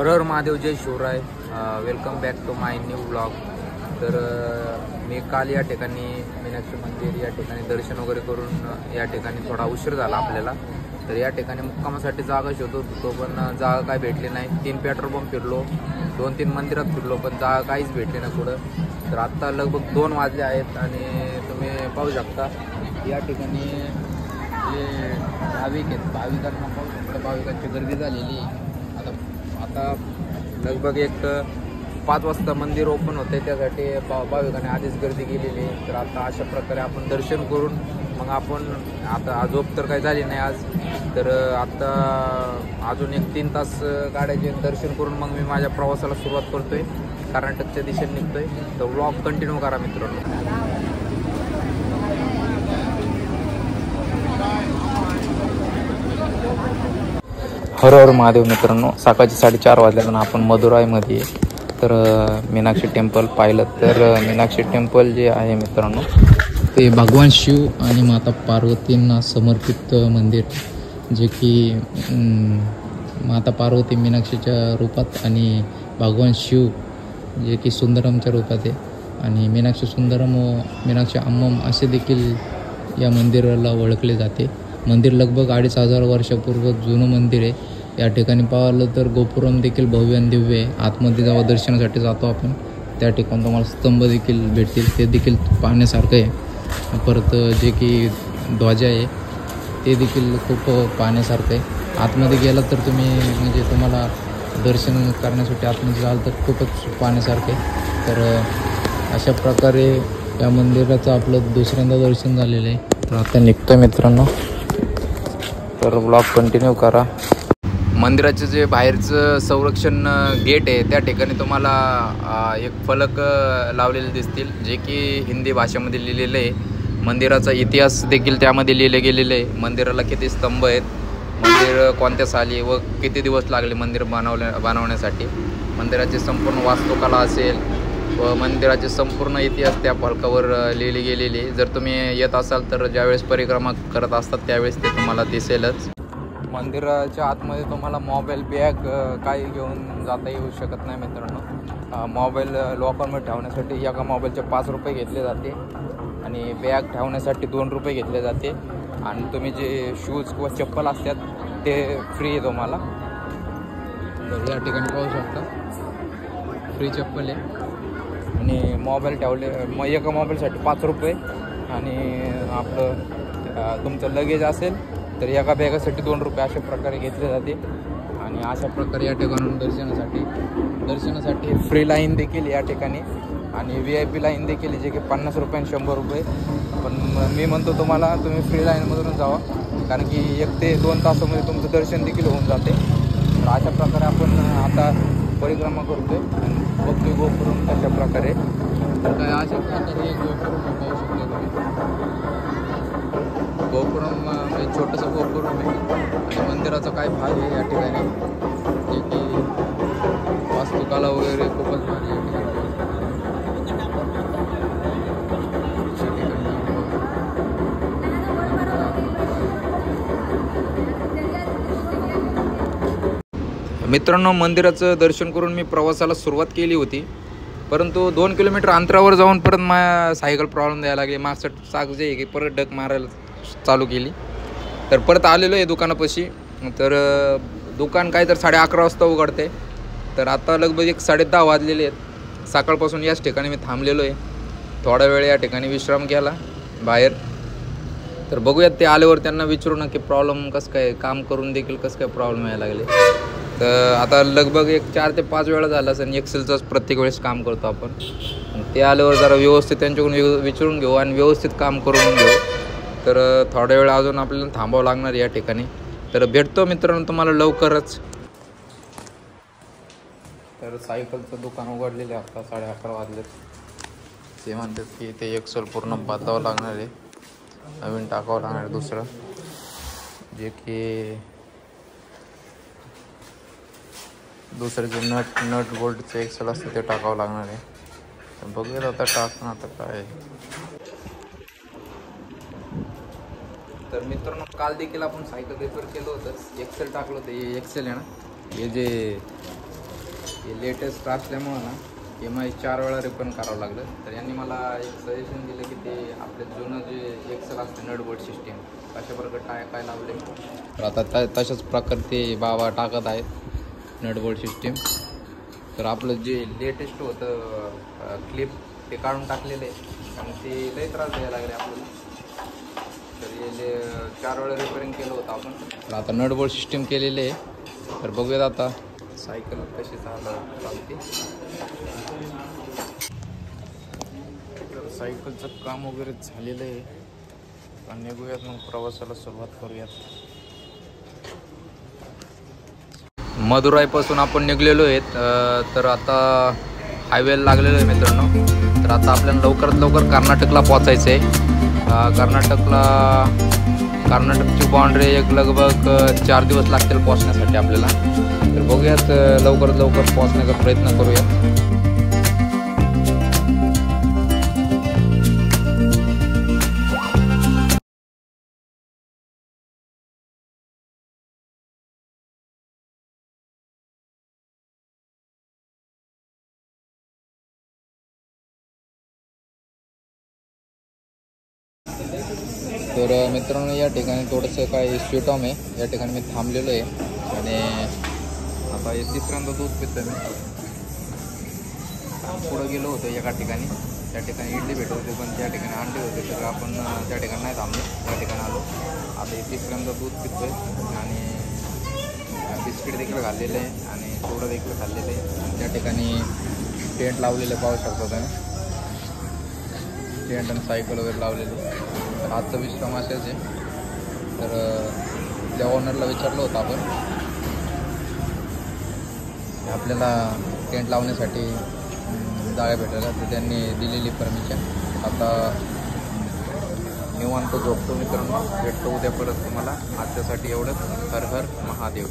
हर हर महादेव, जय Shivray. Welcome back to my new blog. तर मी काल या ठिकाणी मीनाक्षी मंदिर या ठिकाणी दर्शन वगैरे करून या ठिकाणी थोडा उशीर झाला आपल्याला. तर या ठिकाणी मुक्कामासाठी जागा शोधत होतो, पण जागा काय भेटली नाही. 3 पेट्रोल पंप फिरलो, 2-3 मंदिरात फिरलो, पण जागा काहीच भेटली नाही पुढं. तर आत्ता लगभग 2 वाजले आहेत आणि तुम्ही पाहू शकता या ठिकाणी जे भाविक आहेत, भाविकांना पाहू शकता, भाविकांची गर्दी झालेली. आता लगभग 5 वाजता मंदिर ओपन होते, त्यासाठी भाविकांनी आधीच गर्दी केलेली. तर आता अशा प्रकारे आपण दर्शन करून मग आपण आता झोप तर काही झाली नाही आज. तर आता अजून 1-3 तास गाड्याचे दर्शन करून मग मी माझ्या प्रवासाला सुरुवात करतोय, कर्नाटकच्या दिशेने निघतोय. तर व्लॉग कंटिन्यू करा मित्रांनो. हर हर महादेव मित्रांनो, सकाळचे 4:30 वाजल्यापासून आपण मदुराईमध्ये. तर मीनाक्षी टेम्पल पाहिलं तर मीनाक्षी टेम्पल जे आहे मित्रांनो, ते भगवान शिव आणि माता पार्वतींना समर्पित मंदिर, जे की माता पार्वती मीनाक्षीच्या रूपात आणि भगवान शिव जे की सुंदरमच्या रूपात आहे. आणि मीनाक्षी सुंदरम व मीनाक्षी अम्मम असे देखील या मंदिराला ओळखले जाते. मंदिर लगभग 2500 वर्षापूर्व जुनं मंदिर आहे. या ठिकाणी पाहिलं तर गोपुरम देखील भव्य आणि दिव्य आहे. आतमध्ये जेव्हा दर्शनासाठी जातो आपण, त्या ठिकाणी तुम्हाला स्तंभ देखील भेटतील, ते देखील पाहण्यासारखं आहे. परत जे की ध्वजा आहे ते देखील खूप पाहण्यासारखं आहे. आतमध्ये गेला तर तुम्ही म्हणजे तुम्हाला दर्शन करण्यासाठी आतमध्ये जाल तर खूपच पाहण्यासारखं आहे. तर अशा प्रकारे या मंदिराचं आपलं दुसऱ्यांदा दर्शन झालेलं आहे. तर आता निघतोय मित्रांनो, तर ब्लॉग कंटिन्यू करा. मंदिराचं जे बाहेरचं संरक्षण गेट आहे त्या ठिकाणी तुम्हाला एक फलक लावलेले दिसतील, जे की हिंदी भाषेमध्ये लिहिलेलं आहे. मंदिराचा इतिहास देखील त्यामध्ये लिहिले गेलेले आहे. मंदिराला किती स्तंभ आहेत, मंदिर कोणत्या साली व किती दिवस लागले मंदिर बनवण्यासाठी, मंदिराची संपूर्ण वास्तुकला असेल व मंदिराचे संपूर्ण इतिहास त्या फलकावर लिहिली गेलेली आहे. जर तुम्ही येत असाल तर ज्यावेळेस परिक्रमा करत असतात त्यावेळेस ते तुम्हाला दिसेलच. मंदिराच्या आतमध्ये तुम्हाला मोबाईल बॅग काही घेऊन जाता येऊ शकत नाही मित्रांनो. मोबाईल लॉकरमध्ये ठेवण्यासाठी एका मोबाईलचे 5 रुपये घेतले जाते आणि बॅग ठेवण्यासाठी 2 रुपये घेतले जाते. आणि तुम्ही जे शूज किंवा चप्पल असतात ते फ्री आहे तुम्हाला. तर या ठिकाणी पाहू शकता फ्री चप्पल आहे. आणि मोबाईल ठेवले मग एका मोबाईलसाठी 5 रुपये. आणि आपलं तुमचं लगेज असेल तर एका बॅगासाठी 2 रुपये अशा प्रकारे घेतले जाते. आणि अशा प्रकारे या ठिकाणून दर्शनासाठी फ्री लाईन देखील या ठिकाणी आणि VIP लाईन देखील, जे की 50 रुपये आणि 100 रुपये. पण मी म्हणतो तुम्हाला तुम्ही फ्री लाईनमधूनच जावा, कारण की 1 ते 2 तासामध्ये तुमचं दर्शन देखील होऊन जाते. तर अशा प्रकारे आपण आता परिक्रमा करतोय आणि बघतोय गोपुरम अशा प्रकारे. तर काय अशा प्रकारे गोपुरम पाहू शकतो तुम्ही. गोपुरम म्हणजे छोटंसं गोपुरम आहे आणि मंदिराचा काय भाग आहे या ठिकाणी, जे की वास्तुकला वगैरे खूपच भारी आहे. मित्रांनो, मंदिराचं दर्शन करून मी प्रवासाला सुरुवात केली होती, परंतु 2 किलोमीटर अंतरावर जाऊन परत माझ्या सायकल प्रॉब्लेम द्यायला लागली. मागचं चाक जे आहे की परत डक मारायला चालू केली. तर परत आलेलो आहे दुकानापाशी. तर दुकान काय तर 11:30 वाजता उघडते. तर आता लगभग 10:30 वाजलेले आहेत. सकाळपासून याच ठिकाणी मी थांबलेलो आहे. थोडा वेळ या ठिकाणी विश्राम केला बाहेर. तर बघूयात ते आल्यावर त्यांना विचारू ना की प्रॉब्लेम कसं काय, काम करून देखील कसं काय प्रॉब्लेम यायला लागले. तर आता लगभग 4 ते 5 वेळा झाला असेल एक्सेलचंच प्रत्येक वेळेस काम करतो आपण. ते आल्यावर जरा व्यवस्थित त्यांच्याकडून विचारून घेऊ आणि व्यवस्थित काम करून घेऊ. तर थोड्या वेळ अजून आपल्याला थांबावं लागणार या ठिकाणी. तर भेटतो मित्रांनो तुम्हाला लवकरच. तर सायकलचं दुकान उघडलेलं आहे. आता 11:30 वाजलेत. ते म्हणतात की ते एक्सेल पूर्ण बदलावं लागणार आहे, नवीन टाकावं लागणार आहे दुसरं, जे की दुसरे जे नट बोल्टचे एक्सेल असते ते टाकावं लागणार आहे. तर बघूया आता टाकणं आता काय. तर मित्रांनो, काल देखील आपण सायकल रिपेअर केलं होतं, एक्सेल टाकलं होतं. हे एक्सेल आहे ना, हे जे हे लेटेस्ट असल्यामुळं ना MI 4 वेळा रिपन करावं लागलं. तर यांनी मला एक सजेशन दिलं की ते आपले जुनं जे एक्सेल असते नटबोल्ट सिस्टीम अशा प्रकारे काय लावले. तर आता तशाच प्रकारे ते बाबा टाकत आहेत नटबोल्ट सिस्टीम. तर आपलं जे लेटेस्ट होतं क्लिप ते काढून टाकलेलं आहे आणि ते लई त्रास द्यायला लागले आपल्याला. तर हे 4 वेळा रिपेअरिंग केलं होतं आपण. तर आता नटबोल्ट सिस्टीम केलेले आहे. तर बघूयात आता सायकल कशी चालते. तर सायकलचं काम वगैरे झालेलं आहे. आणि निघूयात मग प्रवासाला सुरुवात करूयात. मदुराईपासून आपण निघलेलो आहेत. तर आता हायवेला लागलेलो आहे मित्रांनो. तर आता आपल्याला लवकरात लवकर कर्नाटकला पोचायचं आहे. कर्नाटकची बाउंड्री एक लगभग 4 दिवस लागतील पोचण्यासाठी आपल्याला. तर बघूयात लवकरात लवकर पोचण्याचा प्रयत्न करूयात. तर मित्रांनो या ठिकाणी थोडंसं काय स्वीटॉम आहे. या ठिकाणी मी थांबलेलो आहे आणि आता हे तिसऱ्यांदा दूध पितो मी. पुढं गेलो होतो एका ठिकाणी, त्या ठिकाणी इडली भेटत होती पण त्या ठिकाणी अंडे होते. तर आपण त्या ठिकाणी नाही थांबलो, त्या ठिकाणी आलो. आता हे तिसऱ्यांदा दूध पितो आहे आणि बिस्किट देखील खाल्लेलं आहे आणि थोडं देखील खाल्लेलं आहे. आणि त्या ठिकाणी टेंट लावलेलं पाहू शकता तुम्ही. टेंट आणि सायकल वगैरे लावलेली. तर आजचा विश्राम असाच आहे. तर त्या ओनरला विचारलं होतं आपण आपल्याला टेंट लावण्यासाठी जागा भेटायला. तर त्यांनी दिलेली परमिशन. आता निवांत झोपतो मित्रांनो. भेटतो उद्या परत तुम्हाला. आजच्यासाठी एवढंच. हर हर महादेव.